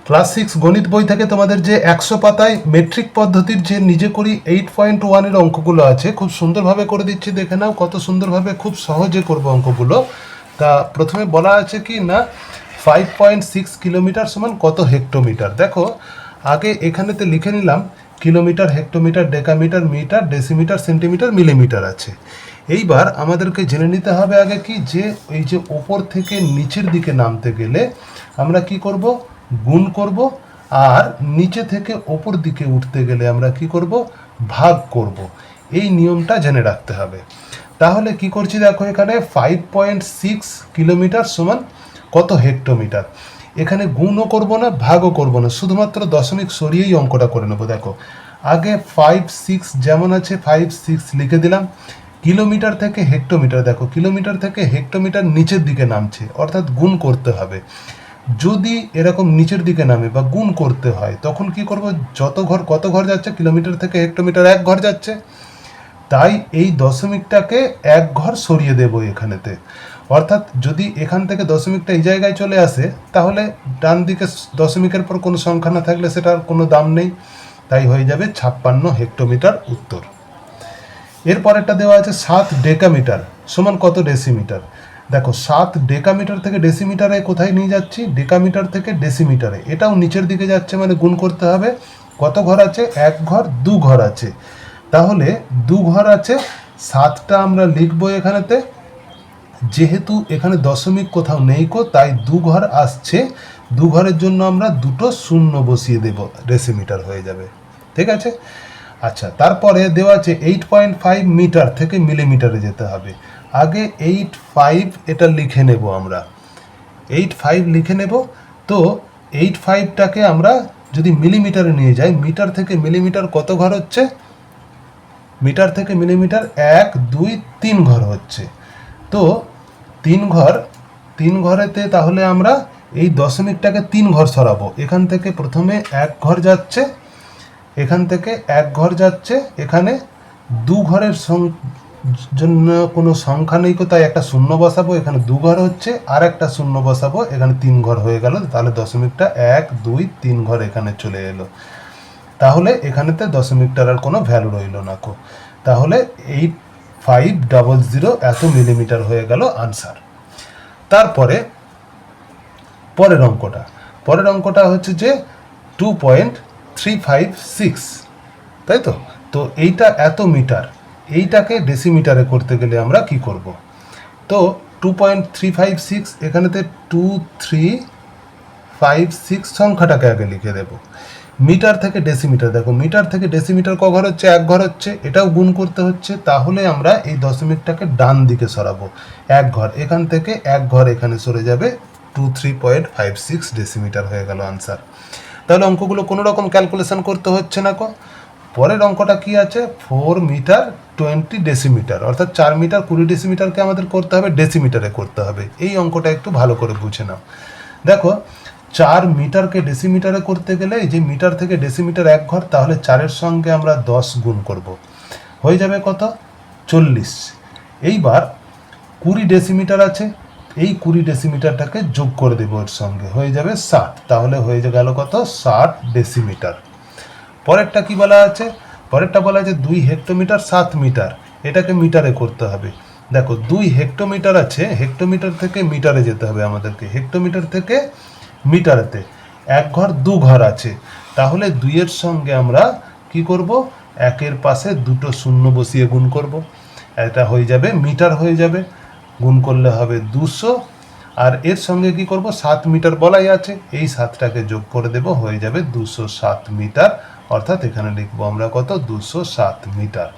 Class 6 গণিত বই থেকে তোমাদের যে 100 পাতায় মেট্রিক পদ্ধতির যে নিজে করি 8.1 এর অঙ্কগুলো আছে, খুব সুন্দরভাবে করে দিচ্ছি, দেখে নাও কত সুন্দরভাবে, খুব সহজে করবো অঙ্কগুলো। তা প্রথমে বলা আছে কি না, 5.6 কিলোমিটার সমান কত হেক্টোমিটার। দেখো আগে এখানেতে লিখে নিলাম kilometre, hectometre, decametre, metre, decimetre, centimetre, millimetre আছে। এইবার আমাদেরকে জেনে নিতে হবে আগে কি, যে এই যে ওপর থেকে নিচের দিকে নামতে গেলে আমরা কি করব, গুণ করব, আর নিচে থেকে ওপর দিকে উঠতে গেলে আমরা কি করব, ভাগ করব। এই নিয়মটা জেনে রাখতে হবে। তাহলে কি করছি দেখো, এখানে 5.6 কিলোমিটার সমান কত হেক্টোমিটার। এখানে গুণও করব না, ভাগও করব না, শুধুমাত্র দশমিক সরিয়েই অঙ্কটা করে নেবো। দেখো আগে 5.6 যেমন আছে 5.6 লিখে দিলাম। কিলোমিটার থেকে হেক্টোমিটার, দেখো কিলোমিটার থেকে হেক্টোমিটার নিচের দিকে নামছে, অর্থাৎ গুণ করতে হবে। যদি এরকম নিচের দিকে নামে বা গুণ করতে হয় তখন কি করব, যত ঘর কত ঘর যাচ্ছে, কিলোমিটার থেকে হেক্টোমিটার 1 ঘর যাচ্ছে, তাই এই দশমিকটাকে 1 ঘর সরিয়ে দেব এখানেতে। অর্থাৎ যদি এখান থেকে দশমিকটা এই জায়গায় চলে আসে, তাহলে ডান দিকে দশমিকের পর কোনো সংখ্যা না থাকলে সেটার কোনো দাম নেই, তাই হয়ে যাবে 56 হেক্টোমিটার উত্তর। এরপরেরটা দেওয়া আছে 7 ডেকামিটার সমান কত ডেসিমিটার। দেখো 7 ডেকামিটার থেকে ডেসিমিটারে কোথায় নিয়ে যাচ্ছি, ডেকামিটার থেকে ডেসিমিটারে, এটাও নিচের দিকে যাচ্ছে, মানে গুণ করতে হবে। কত ঘর আছে, 1 ঘর, 2 ঘর আছে, তাহলে 2 ঘর আছে, 7টা আমরা লিখবো এখানেতে। যেহেতু এখানে দশমিক কোথাও নেই কো, তাই 2 ঘর আসছে, 2 ঘরের জন্য আমরা দুটো শূন্য বসিয়ে দেব, ডেসিমিটার হয়ে যাবে। ঠিক আছে। আচ্ছা, তারপরে দেওয়া আছে 8.5 মিটার থেকে মিলিমিটারে যেতে হবে। আগে 8.5 এটা লিখে নেব আমরা, 8.5 লিখে নেব। তো 8.5টাকে আমরা যদি মিলিমিটারে নিয়ে যাই, মিটার থেকে মিলিমিটার কত ঘর হচ্ছে, মিটার থেকে মিলিমিটার 1 2 3 ঘর হচ্ছে। তো 3 ঘর, 3 ঘরেতে তাহলে আমরা এই দশমিকটাকে 3 ঘর সরাবো। এখান থেকে প্রথমে 1 ঘর যাচ্ছে, এখান থেকে 1 ঘর যাচ্ছে, এখানে 2 ঘরের জন্য কোনো সংখ্যা নেই, তাই একটা শূন্য বসাবো, এখানে 2 ঘর হচ্ছে, আর একটা শূন্য বসাবো, এখানে 3 ঘর হয়ে গেল। তাহলে দশমিকটা 1 2 3 ঘর এখানে চলে এলো, তাহলে এখানেতে দশমিকটার আর কোনো ভ্যালু রইল না কো। তাহলে 8500 এত মিলিমিটার হয়ে গেল আনসার। তারপরে পরের অঙ্কটা হচ্ছে যে 2.356, তাই তো। তো এইটা এত মিটার, এইটাকে ডেসিমিটারে করতে গেলে আমরা কি করব, তো 2.356 এখানেতে 2356 সংখ্যাটাকে আগে লিখে দেব। মিটার থেকে ডেসিমিটার, দেখো মিটার থেকে ডেসিমিটার ক ঘর হচ্ছে, 1 ঘর হচ্ছে, এটাও গুণ করতে হচ্ছে, তাহলে আমরা এই দশমিকটাকে ডান দিকে সরাবো, 1 ঘর, এখান থেকে 1 ঘর এখানে সরে যাবে, 23.56 ডেসিমিটার হয়ে গেল আনসার। তাহলে অঙ্কগুলো কোনো রকম ক্যালকুলেশন করতে হচ্ছে না কো। পরের অঙ্কটা কি আছে, 4 মিটার 20 ডেসিমিটার, অর্থাৎ 4 মিটার 20 ডেসিমিটারকে আমাদের করতে হবে ডেসিমিটারে করতে হবে। এই অঙ্কটা একটু ভালো করে বুঝে নাও। দেখো 4 মিটারকে ডেসিমিটারে করতে গেলে এই যে মিটার থেকে ডেসিমিটার 1 ঘর, তাহলে 4-এর সঙ্গে আমরা 10 গুণ করব, হয়ে যাবে কত, 40। এইবার 20 ডেসিমিটার আছে, এই 20 ডেসিমিটারটাকে যোগ করে দেবো ওর সঙ্গে, হয়ে যাবে 60, তাহলে হয়ে গেল কত, 60 ডেসিমিটার। পরেরটা কি বলা আছে, পরেরটা বলা আছে 2 হেক্টোমিটার 7 মিটার, এটাকে মিটারে করতে হবে। দেখো 2 হেক্টোমিটার আছে, হেক্টোমিটার থেকে মিটারে যেতে হবে আমাদেরকে, হেক্টোমিটার থেকে মিটারেতে 1 ঘর 2 ঘর আছে, তাহলে 2-এর সঙ্গে আমরা কি করব, 1-এর পাশে দুটো শূন্য বসিয়ে গুণ করব, এটা হয়ে যাবে মিটার হয়ে যাবে, গুণ করলে হবে 200, আর এর সঙ্গে কি করব, 7 মিটার বলাই আছে, এই 7টাকে যোগ করে দেব, হয়ে যাবে 207 মিটার, অর্থাৎ এখানে লিখবো আমরা কত, 207 মিটার।